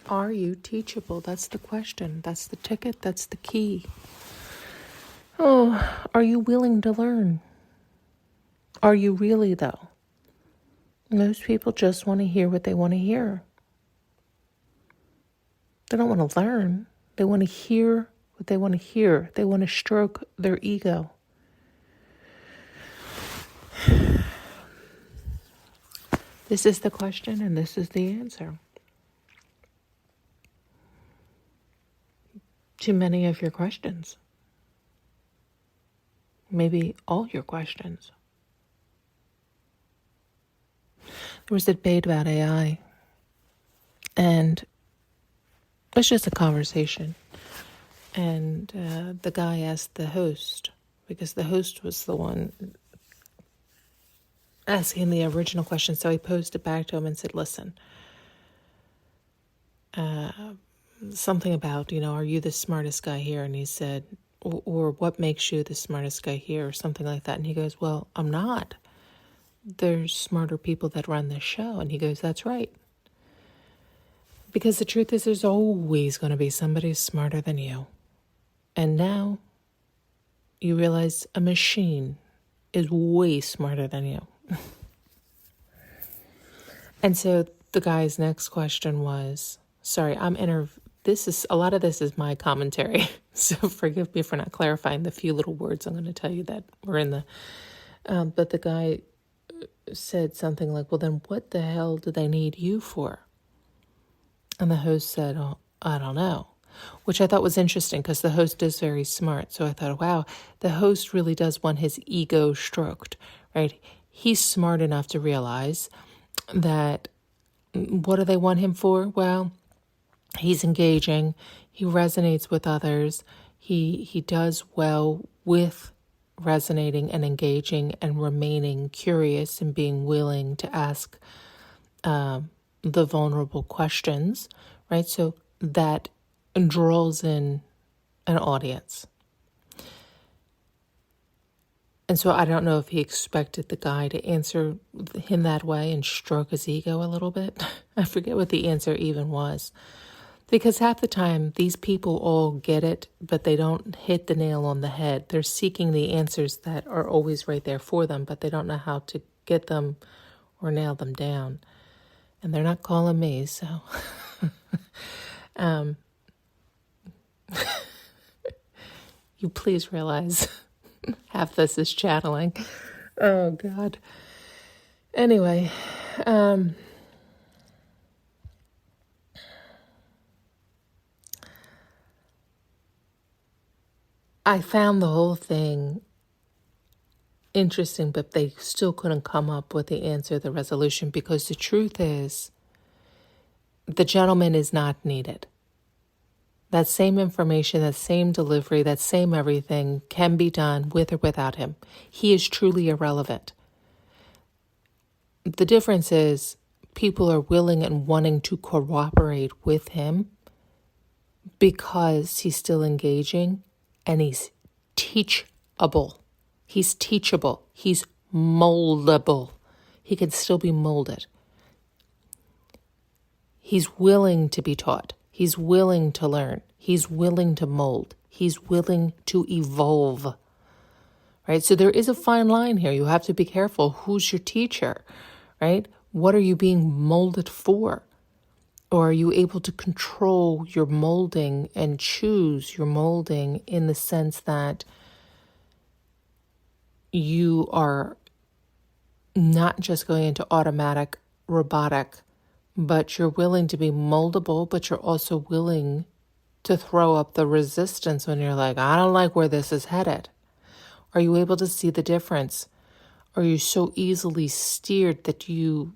Are you teachable? That's the question. That's the ticket. That's the key. Oh, are you willing to learn? Are you really, though? Most people just want to hear what they want to hear. They don't want to learn. They want to hear what they want to hear. They want to stroke their ego. This is the question and this is the answer to many of your questions. Maybe all your questions. There was a debate about AI, and it was just a conversation. And the guy asked the host, because the host was the one asking the original question. So he posed it back to him and said, listen, something about, are you the smartest guy here? And he said, or what makes you the smartest guy here, or something like that. And he goes, well, I'm not. There's smarter people that run this show. And he goes, that's right. Because the truth is, there's always going to be somebody smarter than you. And now you realize a machine is way smarter than you. And so the guy's next question was, sorry, a lot of this is my commentary. So forgive me for not clarifying the few little words I'm going to tell you that were in the, but the guy said something like, well, then what the hell do they need you for? And the host said, oh, I don't know, which I thought was interesting because the host is very smart. So I thought, wow, the host really does want his ego stroked, right? He's smart enough to realize that what do they want him for? Well, he's engaging. He resonates with others. He does well with resonating and engaging and remaining curious and being willing to ask the vulnerable questions, right? So that draws in an audience. And so I don't know if he expected the guy to answer him that way and stroke his ego a little bit. I forget what the answer even was. Because half the time, these people all get it, but they don't hit the nail on the head. They're seeking the answers that are always right there for them, but they don't know how to get them or nail them down. And they're not calling me, so... you please realize half this is channeling. Oh, God. Anyway, I found the whole thing interesting, but they still couldn't come up with the answer, the resolution, because the truth is, the gentleman is not needed. That same information, that same delivery, that same everything can be done with or without him. He is truly irrelevant. The difference is people are willing and wanting to cooperate with him because he's still engaging and he's teachable. He's teachable. He's moldable. He can still be molded. He's willing to be taught. He's willing to learn. He's willing to mold. He's willing to evolve. Right? So there is a fine line here. You have to be careful. Who's your teacher? Right? What are you being molded for? Or are you able to control your molding and choose your molding in the sense that you are not just going into automatic, robotic, but you're willing to be moldable, but you're also willing to throw up the resistance when you're like, I don't like where this is headed. Are you able to see the difference? Are you so easily steered that you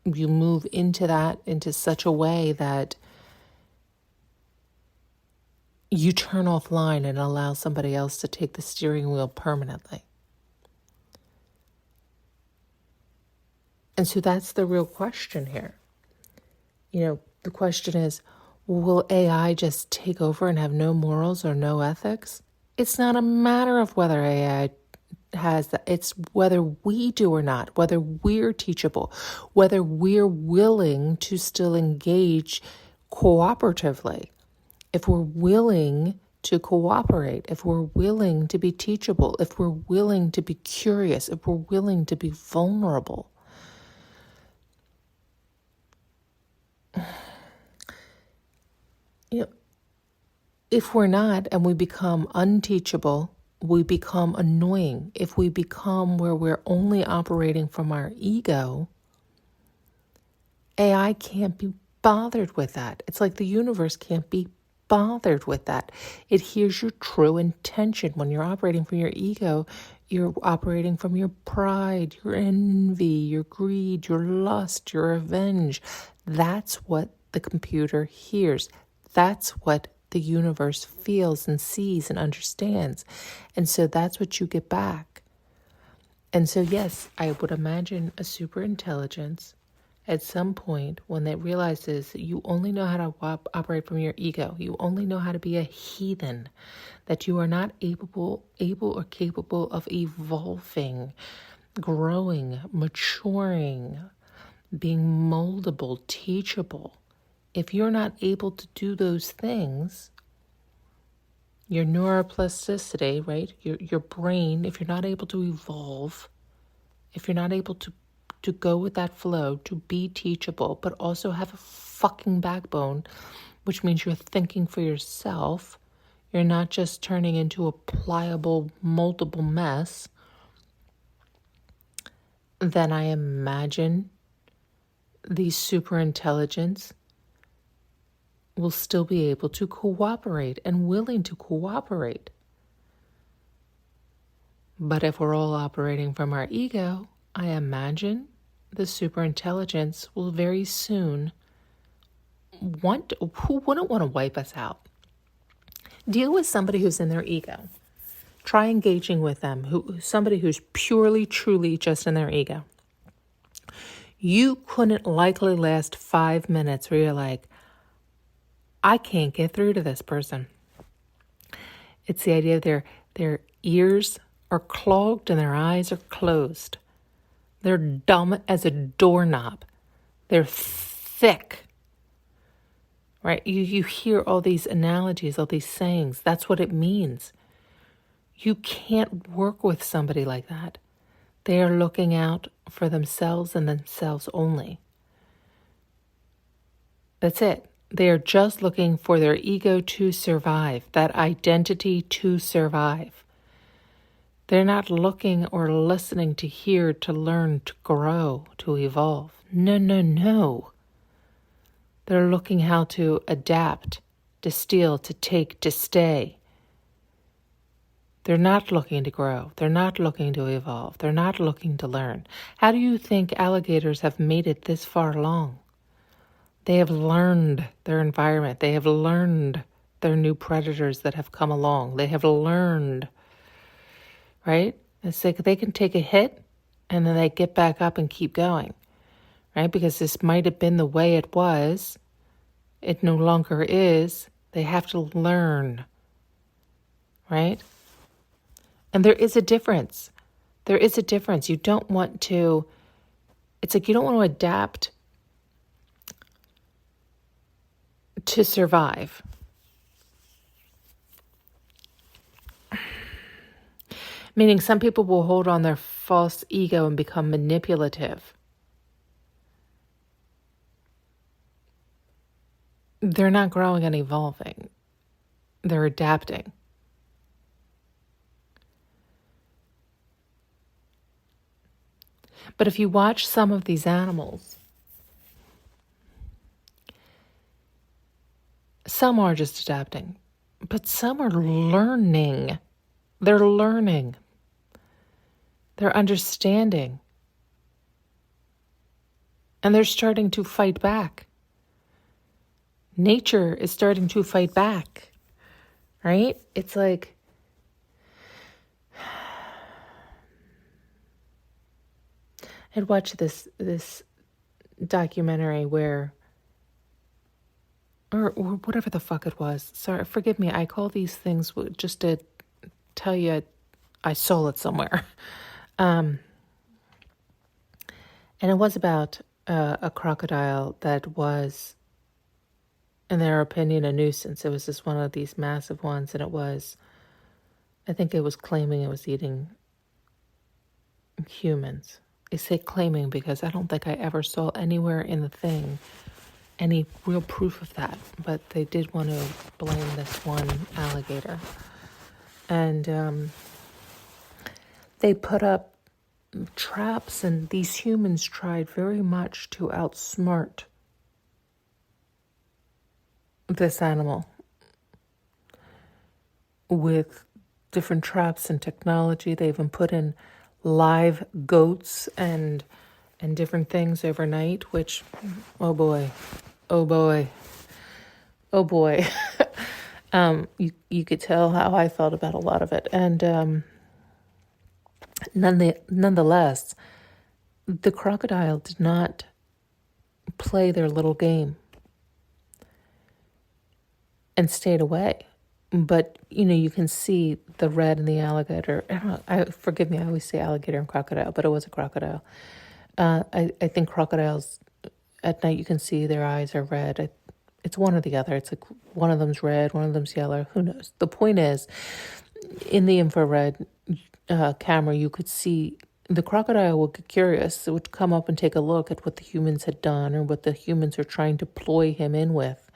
move into that, into such a way that you turn offline and allow somebody else to take the steering wheel permanently? And so that's the real question here. The question is, will AI just take over and have no morals or no ethics? It's not a matter of whether AI has that. It's whether we do or not, whether we're teachable, whether we're willing to still engage cooperatively, if we're willing to cooperate, if we're willing to be teachable, if we're willing to be curious, if we're willing to be vulnerable. You know, if we're not and we become unteachable, we become annoying. If we become where we're only operating from our ego, AI can't be bothered with that. It's like the universe can't be bothered with that. It hears your true intention. When you're operating from your ego, you're operating from your pride, your envy, your greed, your lust, your revenge. That's what the computer hears. That's what the universe feels and sees and understands. And so that's what you get back. And so, yes, I would imagine a super intelligence at some point when it realizes that you only know how to operate from your ego, you only know how to be a heathen, that you are not able or capable of evolving, growing, maturing, being moldable, teachable. If you're not able to do those things, your neuroplasticity, right? Your brain, if you're not able to evolve, if you're not able to go with that flow, to be teachable, but also have a fucking backbone, which means you're thinking for yourself. You're not just turning into a pliable, moldable mess. Then I imagine these super intelligence will still be able to cooperate and willing to cooperate. But if we're all operating from our ego, I imagine the superintelligence will very soon who wouldn't want to wipe us out? Deal with somebody who's in their ego. Try engaging with them, somebody who's purely, truly just in their ego. You couldn't likely last 5 minutes where you're like, I can't get through to this person. It's the idea of their ears are clogged and their eyes are closed. They're dumb as a doorknob. They're thick. Right? You hear all these analogies, all these sayings. That's what it means. You can't work with somebody like that. They are looking out for themselves and themselves only. That's it. They are just looking for their ego to survive, that identity to survive. They're not looking or listening to hear, to learn, to grow, to evolve. No. They're looking how to adapt, to steal, to take, to stay. They're not looking to grow. They're not looking to evolve. They're not looking to learn. How do you think alligators have made it this far along? They have learned their environment. They have learned their new predators that have come along. They have learned, right? It's like they can take a hit and then they get back up and keep going, right? Because this might have been the way it was. It no longer is. They have to learn, right? And there is a difference. There is a difference. You don't want to, it's like you don't want to adapt to survive. Meaning some people will hold on their false ego and become manipulative. They're not growing and evolving. They're adapting. But if you watch some of these animals, some are just adapting, but some are learning. They're learning. They're understanding. And they're starting to fight back. Nature is starting to fight back, right? It's like, I'd watched this documentary where, or whatever the fuck it was. Sorry, forgive me. I call these things just to tell you I saw it somewhere. And it was about a crocodile that was in their opinion, a nuisance. It was just one of these massive ones, and I think it was claiming it was eating humans. I say claiming because I don't think I ever saw anywhere in the thing any real proof of that, but they did want to blame this one alligator. And they put up traps, and these humans tried very much to outsmart this animal with different traps and technology. They even put in live goats and different things overnight, which, oh boy. You could tell how I felt about a lot of it. And nonetheless, the crocodile did not play their little game and stayed away. But, you can see the red in the alligator. Forgive me, I always say alligator and crocodile, but it was a crocodile. I think crocodiles, at night you can see their eyes are red. It's one or the other. It's like one of them's red, one of them's yellow. Who knows? The point is, in the infrared camera, you could see the crocodile would get curious. It would come up and take a look at what the humans had done or what the humans are trying to ploy him in with.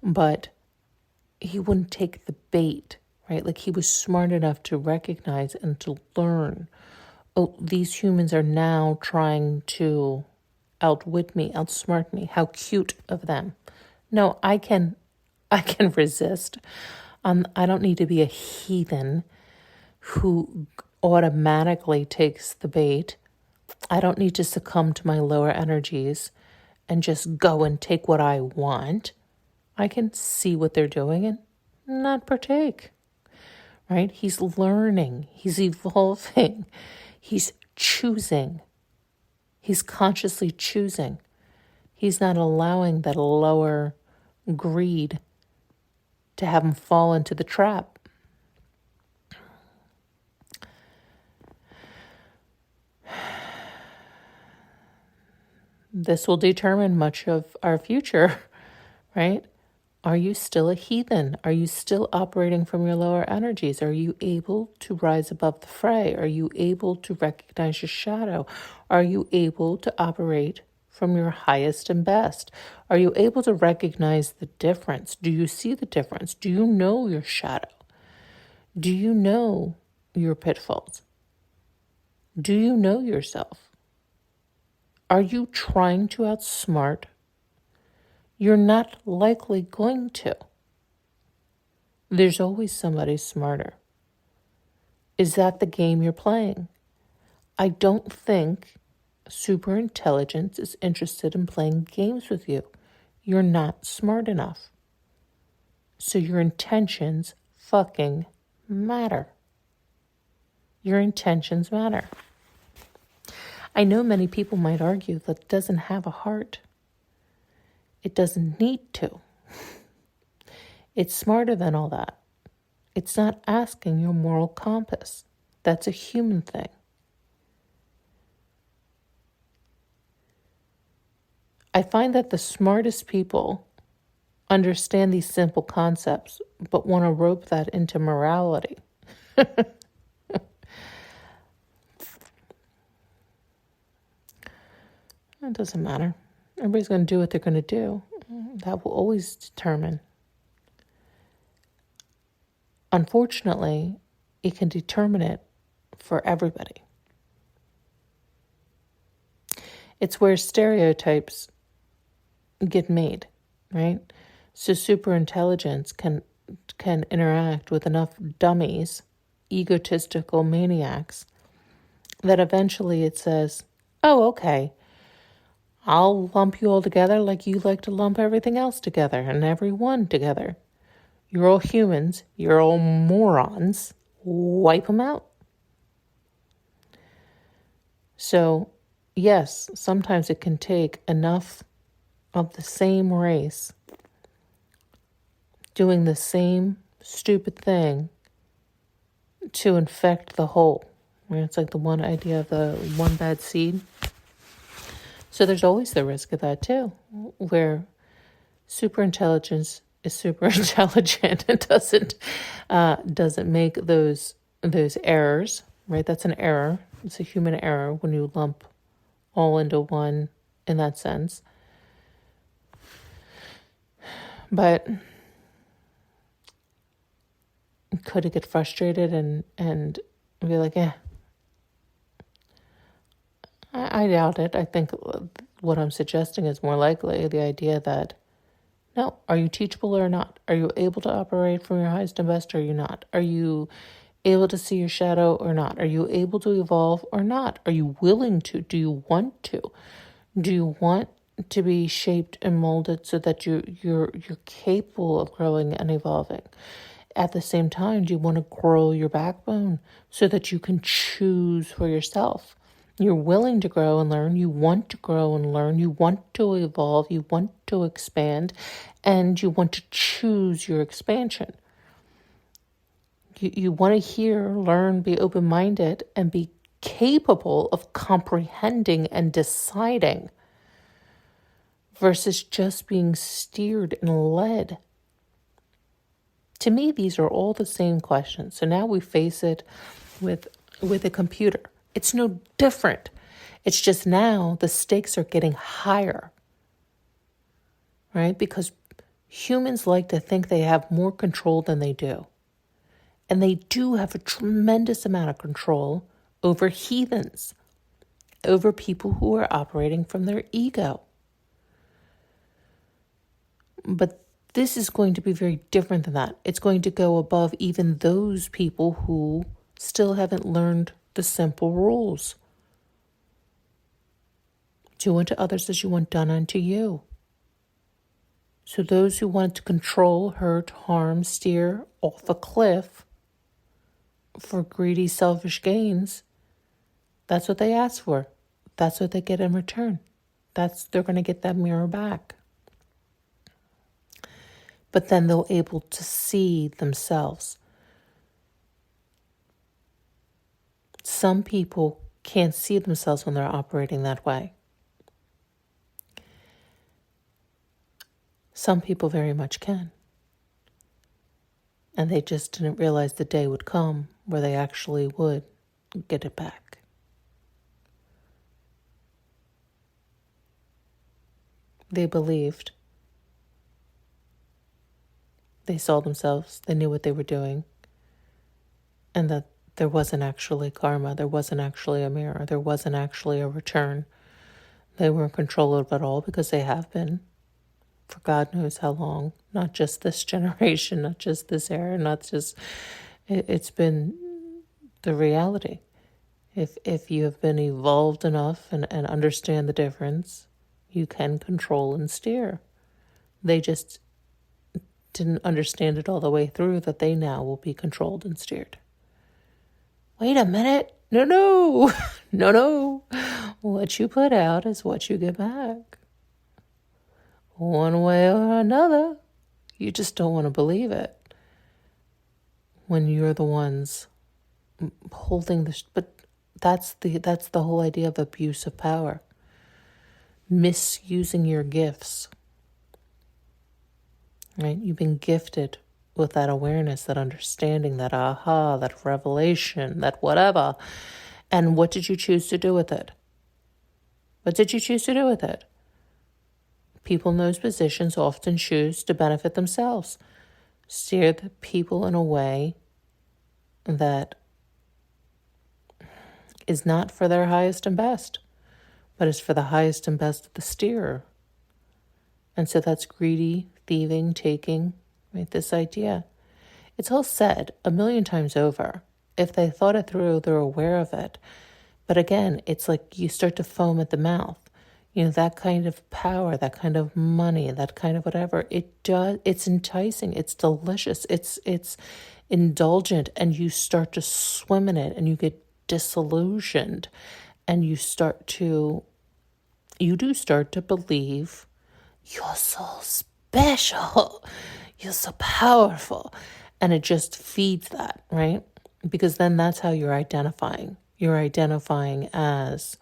But he wouldn't take the bait, right? Like, he was smart enough to recognize and to learn, oh, these humans are now trying to outwit me, outsmart me. How cute of them. No, I can resist. I don't need to be a heathen who automatically takes the bait. I don't need to succumb to my lower energies and just go and take what I want. I can see what they're doing and not partake, right? He's learning. He's evolving. He's choosing. He's consciously choosing. He's not allowing that lower greed to have him fall into the trap. This will determine much of our future, right? Are you still a heathen? Are you still operating from your lower energies? Are you able to rise above the fray? Are you able to recognize your shadow? Are you able to operate from your highest and best? Are you able to recognize the difference? Do you see the difference? Do you know your shadow? Do you know your pitfalls? Do you know yourself? Are you trying to outsmart? You're not likely going to. There's always somebody smarter. Is that the game you're playing? I don't think superintelligence is interested in playing games with you. You're not smart enough. So your intentions fucking matter. Your intentions matter. I know many people might argue that it doesn't have a heart. It doesn't need to. It's smarter than all that. It's not asking your moral compass. That's a human thing. I find that the smartest people understand these simple concepts, but want to rope that into morality. It doesn't matter. Everybody's going to do what they're going to do. That will always determine. Unfortunately, it can determine it for everybody. It's where stereotypes get made, right? So superintelligence can interact with enough dummies, egotistical maniacs, that eventually it says, oh, okay, I'll lump you all together like you like to lump everything else together and everyone together. You're all humans. You're all morons. Wipe them out. So, yes, sometimes it can take enough of the same race doing the same stupid thing to infect the whole. It's like the one idea of the one bad seed. So there's always the risk of that too, where Super intelligence is super intelligent. It doesn't make those errors, right? That's an error. It's a human error when you lump all into one in that sense. But could it get frustrated and be like, I doubt it. I think what I'm suggesting is more likely the idea that, no, are you teachable or not? Are you able to operate from your highest and best or are you not? Are you able to see your shadow or not? Are you able to evolve or not? Are you willing to? Do you want to? Do you want to be shaped and molded so that you're capable of growing and evolving? At the same time, do you want to grow your backbone so that you can choose for yourself? You're willing to grow and learn. You want to grow and learn. You want to evolve. You want to expand. And you want to choose your expansion. You want to hear, learn, be open-minded, and be capable of comprehending and deciding versus just being steered and led. To me, these are all the same questions. So now we face it with a computer. It's no different. It's just now the stakes are getting higher, right? Because humans like to think they have more control than they do. And they do have a tremendous amount of control over heathens, over people who are operating from their ego. But this is going to be very different than that. It's going to go above even those people who still haven't learned the simple rules. Do unto others as you want done unto you. So those who want to control, hurt, harm, steer off a cliff for greedy, selfish gains, that's what they ask for. That's what they get in return. They're going to get that mirror back. But then they'll able to see themselves. Some people can't see themselves when they're operating that way. Some people very much can. And they just didn't realize the day would come where they actually would get it back. They believed. They saw themselves. They knew what they were doing. And that there wasn't actually karma. There wasn't actually a mirror. There wasn't actually a return. They were in control of it all because they have been for God knows how long. Not just this generation, not just this era, not just... It's been the reality. If you have been evolved enough and understand the difference, you can control and steer. They just didn't understand it all the way through that they now will be controlled and steered. Wait a minute. No. What you put out is what you get back. One way or another. You just don't want to believe it when you're the ones holding the... But that's the whole idea of abuse of power. Misusing your gifts. Right? You've been gifted with that awareness, that understanding, that aha, that revelation, that whatever. And what did you choose to do with it? What did you choose to do with it? People in those positions often choose to benefit themselves. Steer the people in a way that is not for their highest and best, but is for the highest and best of the steerer. And so that's greedy, thieving, taking, right? This idea. It's all said a million times over. If they thought it through, they're aware of it. But again, it's like you start to foam at the mouth. You know, that kind of power, that kind of money, that kind of whatever, it's enticing, it's delicious, it's indulgent, and you start to swim in it and you get disillusioned and you do start to believe you're so special, you're so powerful. And it just feeds that, right? Because then that's how you're identifying. You're identifying as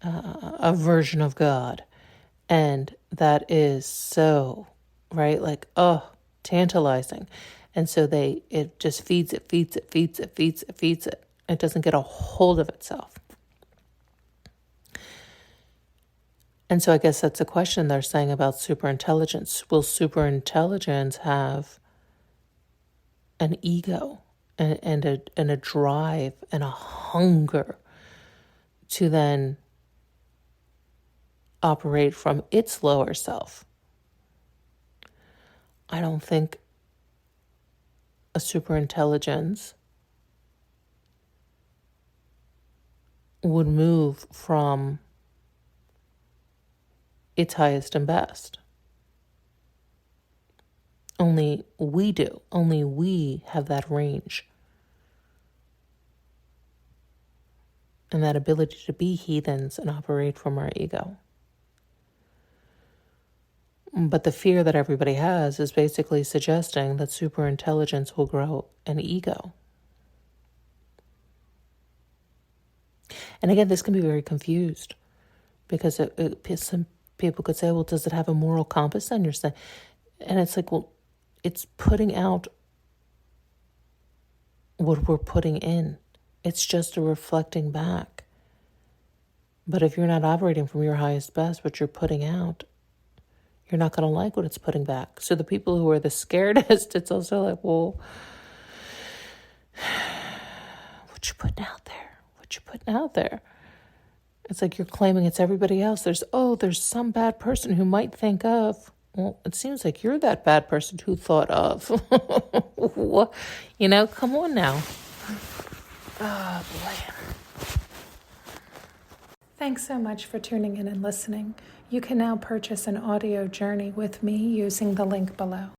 a version of God. And that is so, right? Like, oh, tantalizing. And so it just feeds it. It doesn't get a hold of itself. And so I guess that's a question they're saying about superintelligence. Will superintelligence have an ego and a drive and a hunger to then operate from its lower self? I don't think a superintelligence would move from its highest and best. Only we do. Only we have that range and that ability to be heathens and operate from our ego. But the fear that everybody has is basically suggesting that superintelligence will grow an ego. And again, this can be very confused because some people could say, well, does it have a moral compass? And you're saying, and it's like, well, it's putting out what we're putting in. It's just a reflecting back. But if you're not operating from your highest best, what you're putting out, you're not going to like what it's putting back. So the people who are the scaredest, it's also like, well, what you putting out there? What you putting out there? It's like you're claiming it's everybody else. There's some bad person who might think of. Well, it seems like you're that bad person who thought of. Come on now. Oh, boy. Thanks so much for tuning in and listening. You can now purchase an audio journey with me using the link below.